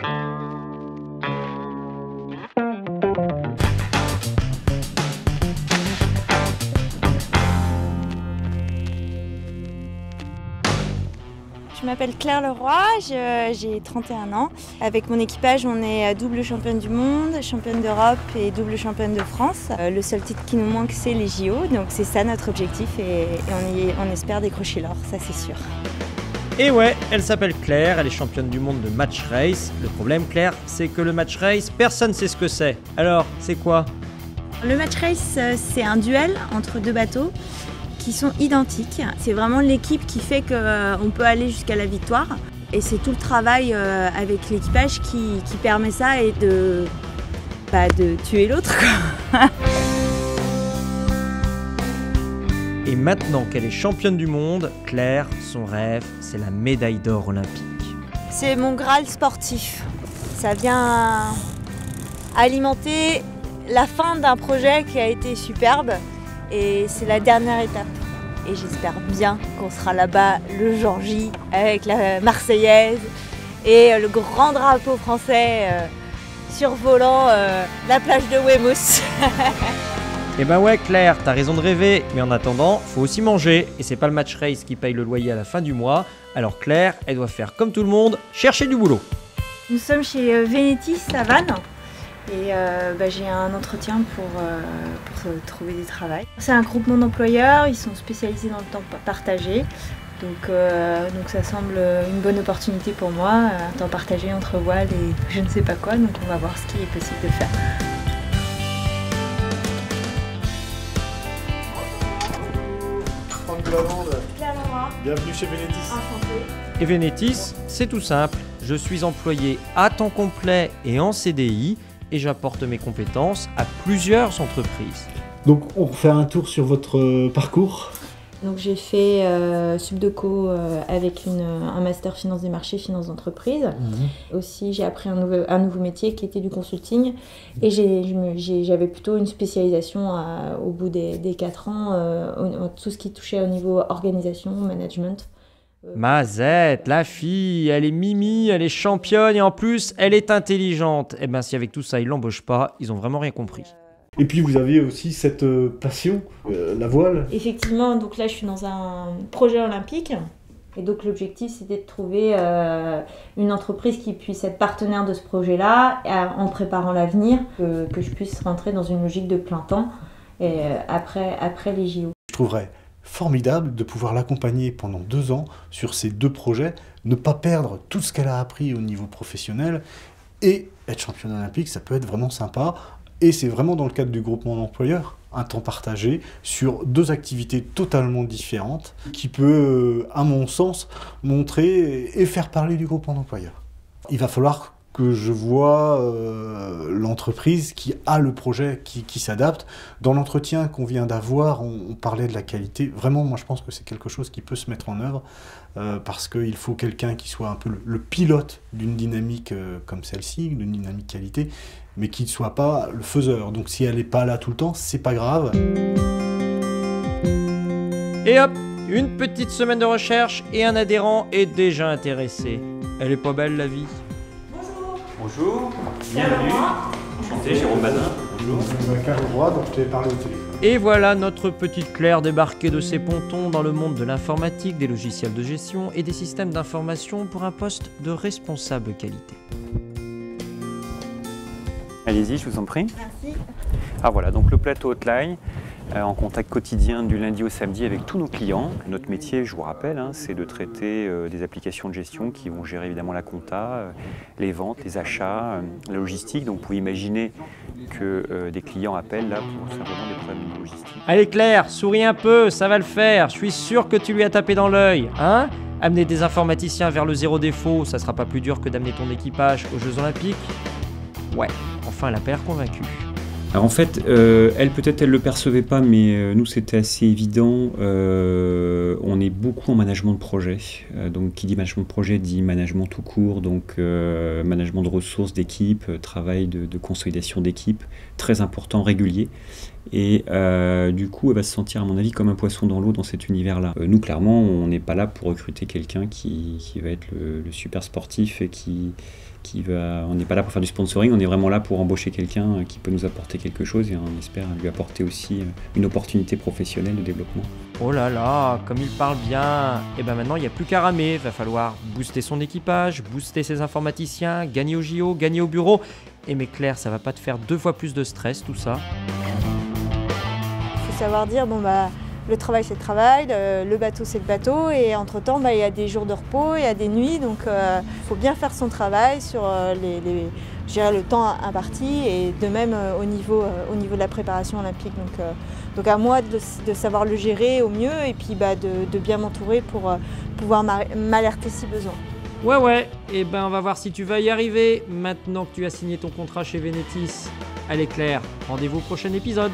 Je m'appelle Claire Leroy, j'ai 31 ans. Avec mon équipage, on est double championne du monde, championne d'Europe et double championne de France. Le seul titre qui nous manque, c'est les JO, donc c'est ça notre objectif et on espère décrocher l'or, ça c'est sûr. Et ouais, elle s'appelle Claire, elle est championne du monde de match race. Le problème, Claire, c'est que le match race, personne ne sait ce que c'est. Alors, c'est quoi? Le match race, c'est un duel entre deux bateaux qui sont identiques. C'est vraiment l'équipe qui fait qu'on peut aller jusqu'à la victoire. Et c'est tout le travail avec l'équipage qui permet ça et de tuer l'autre. Et maintenant qu'elle est championne du monde, Claire, son rêve, c'est la médaille d'or olympique. C'est mon Graal sportif. Ça vient alimenter la fin d'un projet qui a été superbe et c'est la dernière étape. Et j'espère bien qu'on sera là-bas le jour J avec la Marseillaise et le grand drapeau français survolant la plage de Weymouth. Eh ben ouais Claire, t'as raison de rêver, mais en attendant, faut aussi manger, et c'est pas le match race qui paye le loyer à la fin du mois, alors Claire, elle doit faire comme tout le monde, chercher du boulot. Nous sommes chez Venetis à Vannes, et j'ai un entretien pour trouver du travail. C'est un groupement d'employeurs, ils sont spécialisés dans le temps partagé, donc ça semble une bonne opportunité pour moi, un temps partagé entre voile et je ne sais pas quoi, donc on va voir ce qui est possible de faire. Bienvenue chez Venetis. Enchantée. Et Venetis, c'est tout simple, je suis employé à temps complet et en CDI, et j'apporte mes compétences à plusieurs entreprises. Donc on refait un tour sur votre parcours. Donc j'ai fait Subdeco avec un master finance des marchés, finance d'entreprise. Aussi j'ai appris un nouveau métier qui était du consulting et j'avais plutôt une spécialisation au bout des 4 ans, tout ce qui touchait au niveau organisation, management. Mazette, la fille, elle est mimi, elle est championne et en plus elle est intelligente. Et ben si avec tout ça ils l'embauchent pas, ils ont vraiment rien compris. Et puis vous aviez aussi cette passion, la voile. Effectivement, donc là je suis dans un projet olympique et donc l'objectif c'était de trouver une entreprise qui puisse être partenaire de ce projet-là en préparant l'avenir, que je puisse rentrer dans une logique de plein temps et après les JO. Je trouverais formidable de pouvoir l'accompagner pendant 2 ans sur ces 2 projets, ne pas perdre tout ce qu'elle a appris au niveau professionnel et être championne olympique, ça peut être vraiment sympa. Et c'est vraiment dans le cadre du groupement d'employeurs, un temps partagé sur 2 activités totalement différentes qui peut, à mon sens, montrer et faire parler du groupement d'employeurs. Il va falloir que je vois l'entreprise qui a le projet, qui s'adapte. Dans l'entretien qu'on vient d'avoir, on parlait de la qualité. Vraiment, moi je pense que c'est quelque chose qui peut se mettre en œuvre parce qu'il faut quelqu'un qui soit un peu le pilote d'une dynamique comme celle-ci, d'une dynamique qualité, mais qui ne soit pas le faiseur. Donc si elle n'est pas là tout le temps, c'est pas grave. Et hop, une petite semaine de recherche et un adhérent est déjà intéressé. Elle est pas belle la vie? Bonjour, bienvenue. Enchanté, Jérôme Bazin. Bonjour. Carl Roy, donc je t'ai parlé au téléphone. Et voilà notre petite Claire débarquée de ses pontons dans le monde de l'informatique, des logiciels de gestion et des systèmes d'information pour un poste de responsable qualité. Allez-y, je vous en prie. Merci. Ah voilà, donc le plateau Hotline, en contact quotidien du lundi au samedi avec tous nos clients. Notre métier, je vous rappelle, c'est de traiter des applications de gestion qui vont gérer évidemment la compta, les ventes, les achats, la logistique. Donc vous pouvez imaginer que des clients appellent là pour simplement des problèmes de logistique. Allez Claire, souris un peu, ça va le faire. Je suis sûr que tu lui as tapé dans l'œil, hein? Amener des informaticiens vers le zéro défaut, ça sera pas plus dur que d'amener ton équipage aux Jeux Olympiques? Ouais, enfin elle a pas l'air convaincue. Alors en fait, elle peut-être elle le percevait pas, mais nous c'était assez évident. On est beaucoup en management de projet. Donc qui dit management de projet dit management tout court, donc management de ressources d'équipe, travail de consolidation d'équipe, très important, régulier. Et du coup, elle va se sentir, à mon avis, comme un poisson dans l'eau dans cet univers-là. Nous, clairement, on n'est pas là pour recruter quelqu'un qui va être le super sportif et on n'est pas là pour faire du sponsoring, on est vraiment là pour embaucher quelqu'un qui peut nous apporter quelque chose et on espère lui apporter aussi une opportunité professionnelle de développement. Oh là là, comme il parle bien. Et ben maintenant, il n'y a plus qu'à ramer. Va falloir booster son équipage, booster ses informaticiens, gagner au JO, gagner au bureau. Et mais Claire, ça va pas te faire 2 fois plus de stress tout ça? Il faut savoir dire, le travail c'est le travail, le bateau c'est le bateau, et entre-temps il y a des jours de repos, il y a des nuits, donc il faut bien faire son travail sur gérer le temps imparti, et de même au niveau de la préparation olympique. Donc à moi de savoir le gérer au mieux, et puis de bien m'entourer pour pouvoir m'alerter si besoin. Ouais, et ben on va voir si tu vas y arriver maintenant que tu as signé ton contrat chez Venetis. Allez Claire, rendez-vous au prochain épisode.